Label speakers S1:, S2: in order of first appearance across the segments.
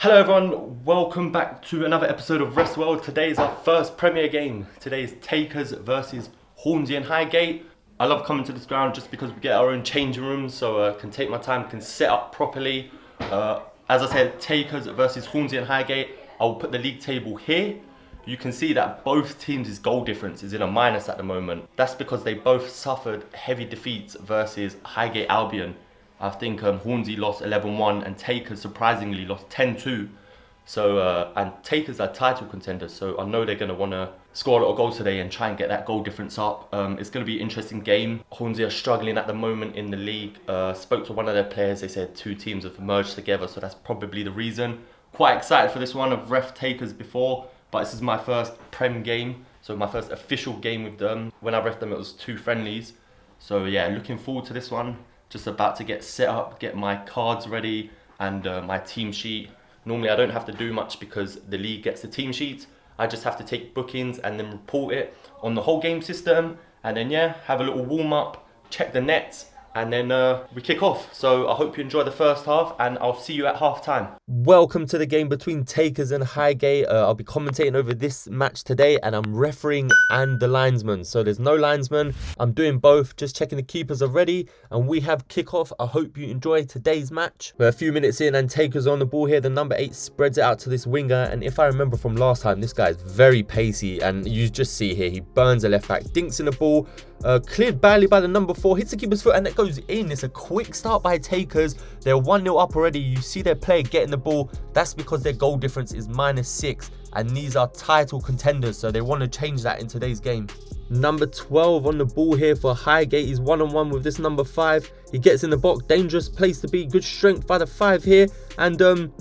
S1: Hello everyone, welcome back to another episode of Rest World. Today is our first Premier game. Today is Takers versus Hornsey and Highgate. I love coming to this ground just because we get our own changing rooms, so can take my time, can set up properly. As I said, Takers versus Hornsey and Highgate. I will put the league table here. You can see that both teams' goal difference is in a minus at the moment. That's because they both suffered heavy defeats versus Highgate Albion. I think Hornsey lost 11-1 and Takers surprisingly lost 10-2. So, and Takers are title contenders, so I know they're going to want to score a lot of goals today and try and get that goal difference up. It's going to be an interesting game. Hornsey are struggling at the moment in the league. Spoke to one of their players, they said two teams have merged together, so that's probably the reason. Quite excited for this one. I've ref Takers before, but this is my first Prem game, so my first official game with them. When I ref them, it was 2 friendlies. So yeah, looking forward to this one. Just about to get set up, get my cards ready and my team sheet. Normally I don't have to do much because the league gets the team sheet. I just have to take bookings and then report it on the whole game system. And then yeah, have a little warm up, check the nets, and then we kick off. So I hope you enjoy the first half and I'll see you at half time.
S2: Welcome to the game between Takers and Highgate. I'll be commentating over this match today and I'm refereeing and the linesman. So there's no linesman. I'm doing both, just checking the keepers are ready and we have kickoff. I hope you enjoy today's match. We're a few minutes in and Takers on the ball here. The number 8 spreads it out to this winger, and if I remember from last time, this guy is very pacey and you just see here he burns a left back, dinks in the ball. Cleared badly by the number 4, hits the keeper's foot and it goes in. It's a quick start by Takers. They're 1-0 up already. You see their player getting the ball. That's because their goal difference is -6 and these are title contenders, so they want to change that in today's game. Number 12 on the ball here for Highgate. He's 1-on-1 with this number 5. He gets in the box, dangerous place to be, good strength by the 5 here, and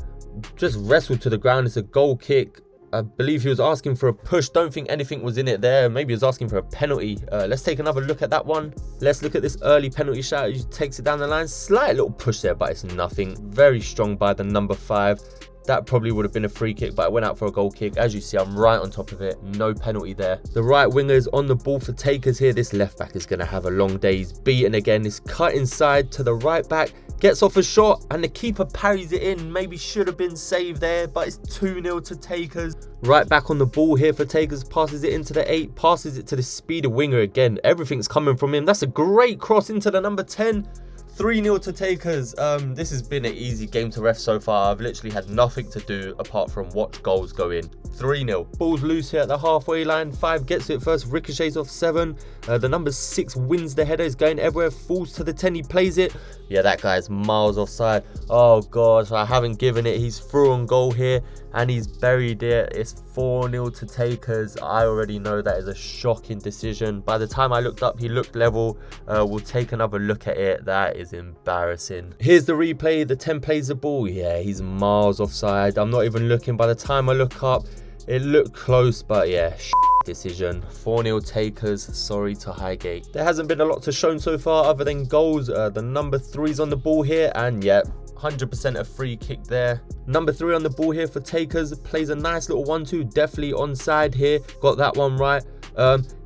S2: just wrestled to the ground. It's a goal kick. I believe he was asking for a push. Don't think anything was in it there. Maybe he was asking for a penalty. Let's take another look at that one. Let's look at this early penalty shot. He takes it down the line. Slight little push there, but it's nothing. Very strong by the number 5. That probably would have been a free kick, but it went out for a goal kick. As you see, I'm right on top of it. No penalty there. The right winger is on the ball for Takers here. This left back is going to have a long day. He's beaten again. He's cut inside to the right back. Gets off a shot and the keeper parries it in. Maybe should have been saved there, but it's 2-0 to Takers. Right back on the ball here for Takers. Passes it into the 8. Passes it to the speedy winger again. Everything's coming from him. That's a great cross into the number 10. 3-0 to Takers. This has been an easy game to ref so far. I've literally had nothing to do apart from watch goals go in. 3-0. Ball's loose here at the halfway line. 5 gets it first, ricochets off 7. The number 6 wins the header. Is going everywhere, falls to the 10. He plays it. Yeah, that guy's miles offside. Oh gosh, I haven't given it. He's through on goal here and he's buried it. It's 4-0 to Takers. I already know that is a shocking decision. By the time I looked up, he looked level. We'll take another look at it. That is embarrassing. Here's the replay. The 10 plays the ball. Yeah, he's miles offside. I'm not even looking. By the time I look up, it looked close, but yeah, decision. 4-0 Takers. Sorry to Highgate. There hasn't been a lot to shown so far other than goals. The number 3's on the ball here, and yeah, 100% a free kick there. Number 3 on the ball here for Takers. Plays a nice little 1-2. Definitely onside here. Got that one right.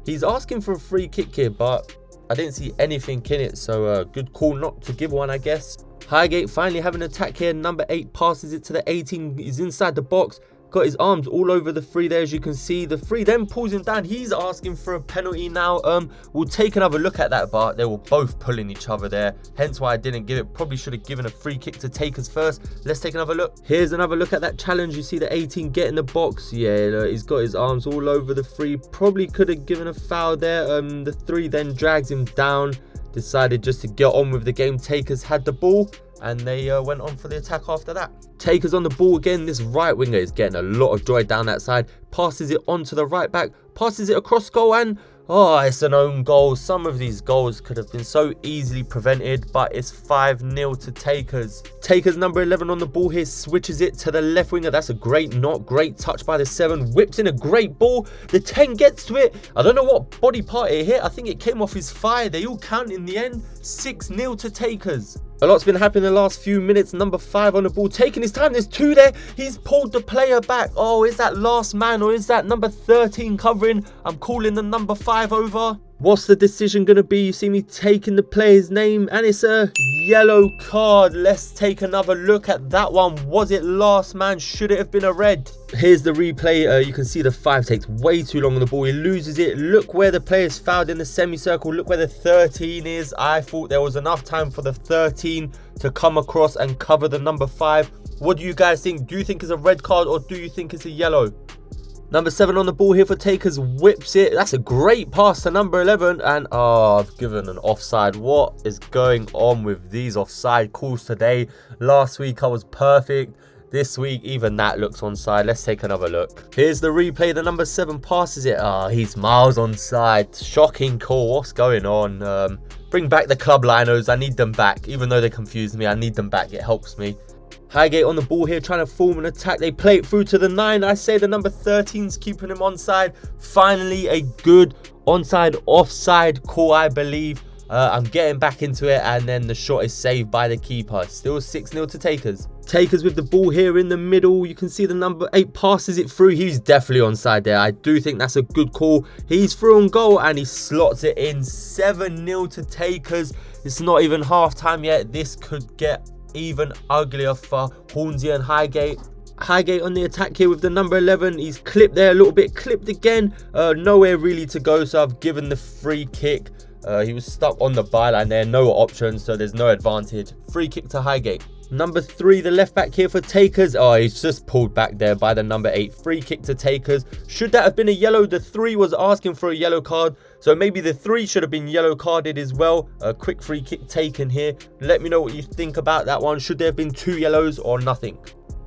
S2: He's asking for a free kick here, but I didn't see anything in it, so good call not to give one, I guess. Highgate finally having an attack here. Number 8 passes it to the 18. He's inside the box. Got his arms all over the 3 there, as you can see. The 3 then pulls him down. He's asking for a penalty now. We'll take another look at that, but they were both pulling each other there. Hence why I didn't give it. Probably should have given a free kick to Takers first. Let's take another look. Here's another look at that challenge. You see the 18 get in the box. Yeah, he's got his arms all over the 3. Probably could have given a foul there. The 3 then drags him down. Decided just to get on with the game. Takers had the ball and they went on for the attack after that. Takers on the ball again. This right winger is getting a lot of joy down that side. Passes it on to the right back. Passes it across goal and oh, it's an own goal. Some of these goals could have been so easily prevented, but it's 5-0 to Takers. Takers number 11 on the ball here. Switches it to the left winger. That's a great knock. Great touch by the 7. Whips in a great ball. The 10 gets to it. I don't know what body part it hit. I think it came off his thigh. They all count in the end. 6-0 to Takers. A lot's been happening in the last few minutes. Number 5 on the ball, taking his time. There's 2 there. He's pulled the player back. Oh, is that last man or is that number 13 covering? I'm calling the number 5 over. What's the decision going to be? You see me taking the player's name and it's a yellow card. Let's take another look at that one. Was it last man? Should it have been a red? Here's the replay. You can see the 5 takes way too long on the ball. He loses it. Look where the player's fouled in the semicircle. Look where the 13 is. I thought there was enough time for the 13 to come across and cover the number 5. What do you guys think? Do you think it's a red card or do you think it's a yellow? Number 7 on the ball here for Takers, whips it. That's a great pass to number 11. And I've given an offside. What is going on with these offside calls today? Last week I was perfect. This week even that looks onside. Let's take another look. Here's the replay. The number 7 passes it. He's miles onside. Shocking call. What's going on? Bring back the club linos. I need them back. Even though they confused me, I need them back. It helps me. Highgate on the ball here, trying to form an attack. They play it through to the 9. I say the number 13's keeping him onside. Finally, a good onside offside call, I believe. I'm getting back into it, and then the shot is saved by the keeper. Still 6-0 to Takers. Takers with the ball here in the middle. You can see the number 8 passes it through. He's definitely onside there. I do think that's a good call. He's through on goal, and he slots it in. 7-0 to Takers. It's not even half time yet. This could get even uglier for Hornsey and Highgate. Highgate on the attack here with the number 11. He's clipped there a little bit, clipped again. Nowhere really to go, so I've given the free kick. He was stuck on the byline there, no options, so there's no advantage. Free kick to Highgate. Number 3, the left back here for Takers. He's just pulled back there by the number 8. Free kick to Takers. Should that have been a yellow? The 3 was asking for a yellow card, so maybe the 3 should have been yellow carded as well. A quick free kick taken here. Let me know what you think about that one. Should there have been 2 yellows or nothing?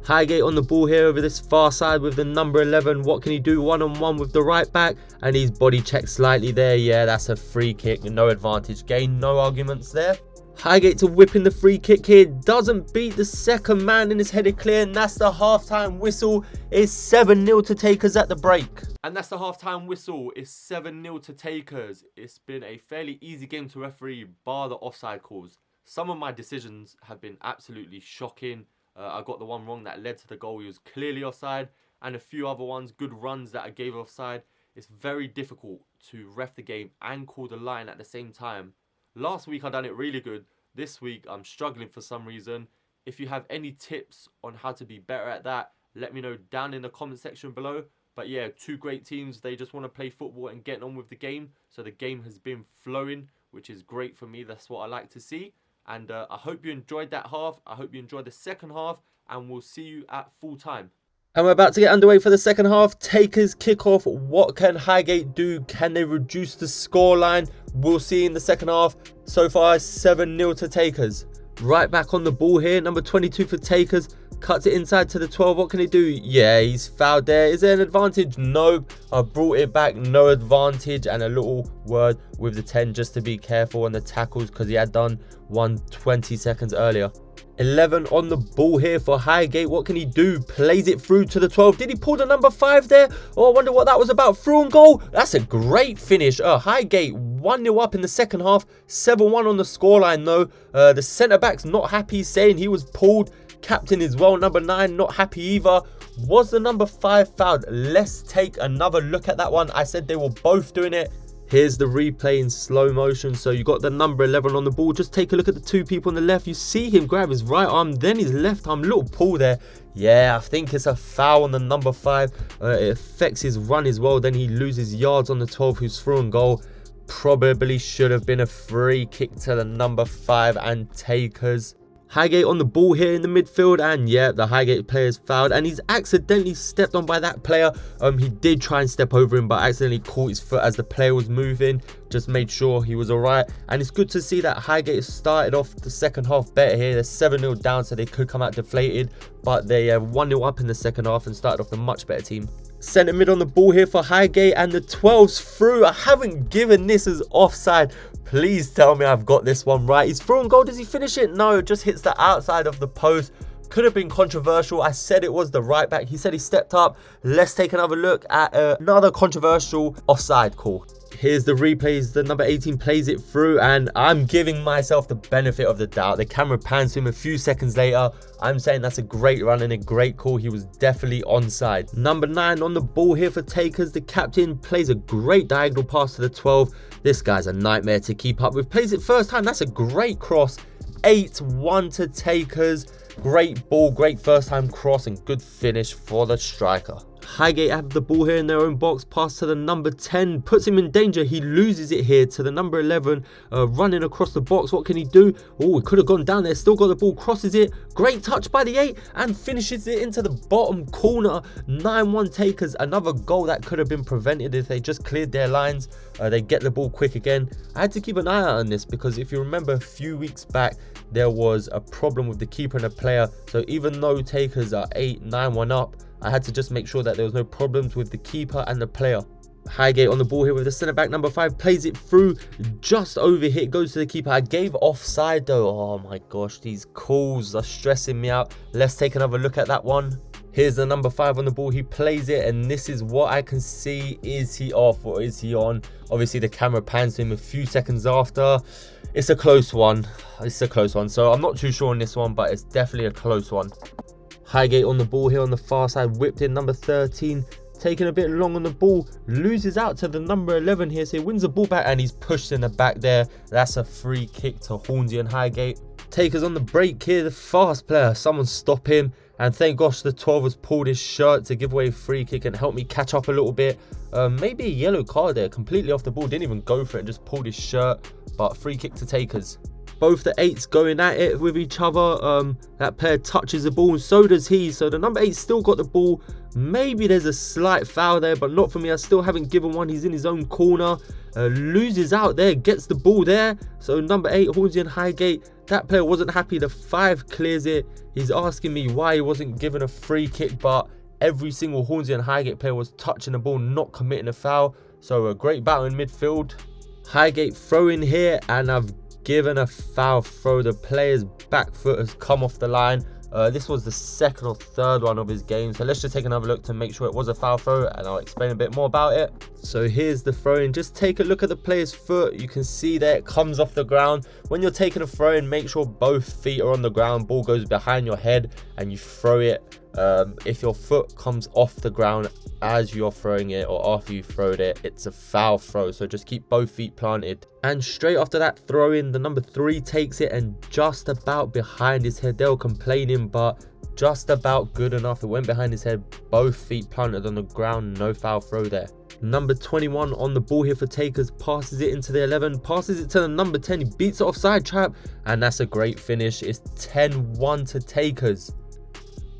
S2: Highgate on the ball here over this far side with the number 11. What can he do? One-on-one with the right back, and he's body checked slightly there. Yeah, that's a free kick. No advantage gain. No arguments there. Highgate to whip in the free kick here. Doesn't beat the second man in his headed clear, and that's the half-time whistle. It's 7-0 to Takers at the break. And that's the half-time whistle. It's 7-0 to Takers. It's been a fairly easy game to referee, bar the offside calls. Some of my decisions have been absolutely shocking. I got the one wrong that led to the goal. He was clearly offside, and a few other ones, good runs that I gave offside. It's very difficult to ref the game and call the line at the same time. Last week I done it really good. This week I'm struggling for some reason. If you have any tips on how to be better at that, let me know down in the comment section below. But yeah, 2 great teams. They just want to play football and get on with the game. So the game has been flowing, which is great for me. That's what I like to see. And I hope you enjoyed that half. I hope you enjoyed the second half. And we'll see you at full time. And we're about to get underway for the second half. Takers kickoff. What can Highgate do? Can they reduce the scoreline? We'll see in the second half. So far, 7-0 to Takers. Right back on the ball here. Number 22 for Takers. Cuts it inside to the 12. What can he do? Yeah, he's fouled there. Is there an advantage? No. I brought it back. No advantage. And a little word with the 10 just to be careful on the tackles because he had done one 20 seconds earlier. 11 on the ball here for Highgate. What can he do? Plays it through to the 12. Did he pull the number 5 there? Oh, I wonder what that was about. Through on goal. That's a great finish. Highgate 1-0 up in the second half. 7-1 on the scoreline though. The centre-back's not happy, saying he was pulled. Captain as well, number 9, not happy either. Was the number 5 fouled? Let's take another look at that one. I said they were both doing it. Here's the replay in slow motion. So you got the number 11 on the ball. Just take a look at the 2 people on the left. You see him grab his right arm, then his left arm. Little pull there. Yeah, I think it's a foul on the number 5. It affects his run as well. Then he loses yards on the 12 who's through on goal. Probably should have been a free kick to the number 5 and Takers. Highgate on the ball here in the midfield, and yeah, the Highgate player's fouled, and he's accidentally stepped on by that player. He did try and step over him, but accidentally caught his foot as the player was moving. Just made sure he was alright, and it's good to see that Highgate started off the second half better here. They're 7-0 down, so they could come out deflated, but they 1-0 up in the second half and started off the much better team. Centre mid on the ball here for Highgate, and the 12's through. I haven't given this as offside. Please tell me I've got this one right. He's through on goal. Does he finish it? No, it just hits the outside of the post. Could have been controversial. I said it was the right back. He said he stepped up. Let's take another look at another controversial offside call. Here's the replays. The number 18 plays it through, and I'm giving myself the benefit of the doubt. The camera pans to him a few seconds later. I'm saying that's a great run and a great call. He was definitely onside. Number 9 on the ball here for Takers. The captain plays a great diagonal pass to the 12. This guy's a nightmare to keep up with. Plays it first time. That's a great cross. 8-1 to Takers. Great ball, great first time cross, and good finish for the striker. Highgate have the ball here in their own box. Pass to the number 10, puts him in danger. He loses it here to the number 11, running across the box. What can he do? Oh, he could have gone down there. Still got the ball, crosses it. Great touch by the 8 and finishes it into the bottom corner. 9-1 Takers. Another goal that could have been prevented if they just cleared their lines. They get the ball quick again. I had to keep an eye out on this because if you remember a few weeks back, there was a problem with the keeper and the player. So even though Takers are 9-1 up, I had to just make sure that there was no problems with the keeper and the player. Highgate on the ball here with the centre back number 5, plays it through, just over here, goes to the keeper. I gave offside though. Oh my gosh, these calls are stressing me out. Let's take another look at that one. Here's the number 5 on the ball. He plays it, and this is what I can see. Is he off or is he on? Obviously the camera pans to him a few seconds after. It's a close one. It's a close one. So I'm not too sure on this one, but it's definitely a close one. Highgate on the ball here on the far side, whipped in number 13, taking a bit long on the ball, loses out to the number 11 here, so he wins the ball back and he's pushed in the back there. That's a free kick to Hornsey and Highgate. Takers on the break here, the fast player, someone stop him, and thank gosh the 12 has pulled his shirt to give away a free kick and help me catch up a little bit. Maybe a yellow card there, completely off the ball, didn't even go for it and just pulled his shirt, but free kick to Takers. Both the 8s going at it with each other. That player touches the ball and so does he. So the number 8 still got the ball. Maybe there's a slight foul there, but not for me. I still haven't given one. He's in his own corner. Loses out there, gets the ball there. So number 8, Hornsey and Highgate. That player wasn't happy. The 5 clears it. He's asking me why he wasn't given a free kick, but every single Hornsey and Highgate player was touching the ball, not committing a foul. So a great battle in midfield. Highgate throw in here, and I've given a foul throw. The player's back foot has come off the line. This was the second or third one of his game, so let's just take another look to make sure it was a foul throw, and I'll explain a bit more about it. So here's the throw in. Just take a look at the player's foot. You can see that it comes off the ground. When you're taking a throw in, make sure both feet are on the ground, ball goes behind your head and you throw it. If your foot comes off the ground as you're throwing it or after you throwed it, it's a foul throw, so just keep both feet planted. And straight after that throw in, the number 3 takes it, and just about behind his head. They were complaining, but just about good enough. It went behind his head, both feet planted on the ground, no foul throw there. Number 21 on the ball here for Takers, passes it into the 11, passes it to the number 10, he beats the offside trap, and that's a great finish. It's 10-1 to Takers.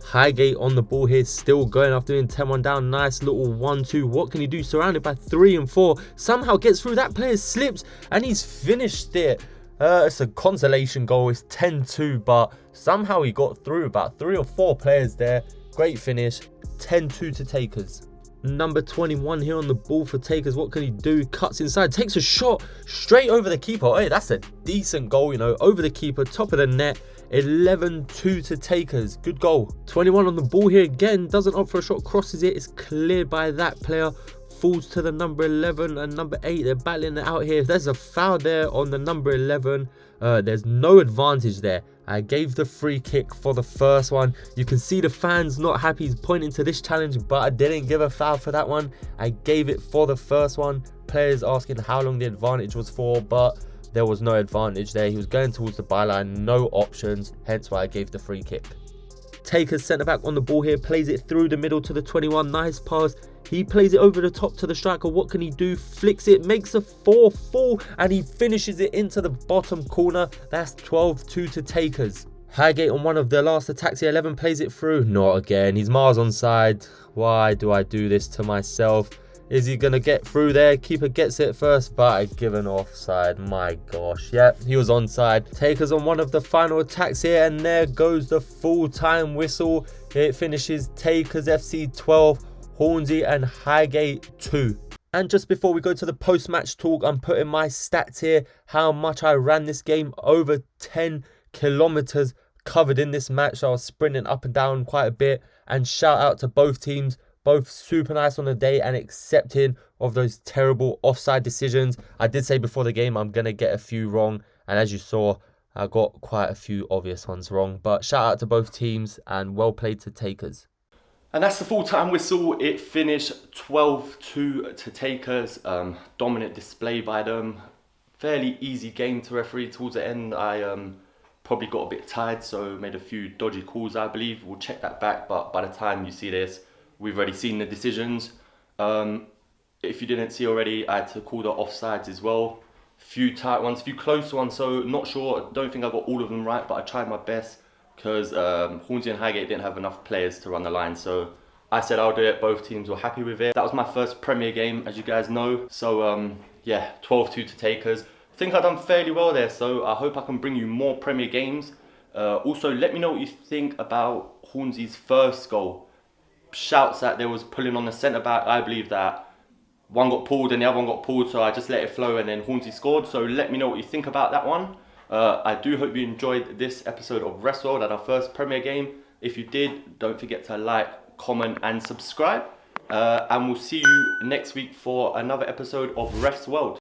S2: Highgate on the ball here, still going after doing 10-1 down. Nice little 1-2. What can he do? Surrounded by 3 and 4. Somehow gets through. That player slips and he's finished it. It's a consolation goal. It's 10-2, but somehow he got through about 3 or 4 players there. Great finish. 10-2 to Takers. Number 21 here on the ball for Takers. What can he do? Cuts inside, takes a shot straight over the keeper. Hey, that's a decent goal, you know, over the keeper, top of the net. 11-2 to Takers. Good goal. 21 on the ball here again, doesn't opt for a shot, crosses it. It's cleared by that player, falls to the number 11 and number 8. They're battling it out here. If there's a foul there on the number 11, there's no advantage there. I gave the free kick for the first one. You can see the fans not happy. He's pointing to this challenge, but I didn't give a foul for that one. I gave it for the first one. Players asking how long the advantage was for, but there was no advantage there. He was going towards the byline, no options, hence why I gave the free kick. Takers centre back on the ball here, plays it through the middle to the 21. Nice pass. He plays it over the top to the striker. What can he do? Flicks it, makes a 4-4, and he finishes it into the bottom corner. That's 12-2 to Takers. Highgate on one of their last attacks here. 11 plays it through. Not again. He's miles onside. Why do I do this to myself? Is he going to get through there? Keeper gets it first, but I give an offside. My gosh. Yep, he was onside. Takers on one of the final attacks here, and there goes the full-time whistle. It finishes Takers FC 12, Hornsey and Highgate 2. And just before we go to the post-match talk, I'm putting my stats here. How much I ran this game, over 10 kilometers covered in this match. I was sprinting up and down quite a bit. And shout out to both teams. Both super nice on the day and accepting of those terrible offside decisions. I did say before the game I'm going to get a few wrong. And as you saw, I got quite a few obvious ones wrong. But shout out to both teams and well played to Takers.
S1: And that's the full-time whistle. It finished 12-2 to Takers. Dominant display by them. Fairly easy game to referee towards the end. I probably got a bit tired, so made a few dodgy calls, I believe. We'll check that back, but by the time you see this, we've already seen the decisions. If you didn't see already, I had to call the offsides as well. Few tight ones, few close ones, so not sure. I don't think I got all of them right, but I tried my best because Hornsey and Highgate didn't have enough players to run the line, so I said I'll do it. Both teams were happy with it. That was my first Premier game, as you guys know. So yeah, 12-2 to Takers. I think I've done fairly well there, so I hope I can bring you more Premier games. Also, let me know what you think about Hornsey's first goal. Shouts that there was pulling on the centre back. I believe that one got pulled and the other one got pulled, so I just let it flow and then Hornsey scored. So let me know what you think about that one. I do hope you enjoyed this episode of Wrestworld at our first Premier game. If you did, don't forget to like, comment and subscribe. And we'll see you next week for another episode of Ref's World.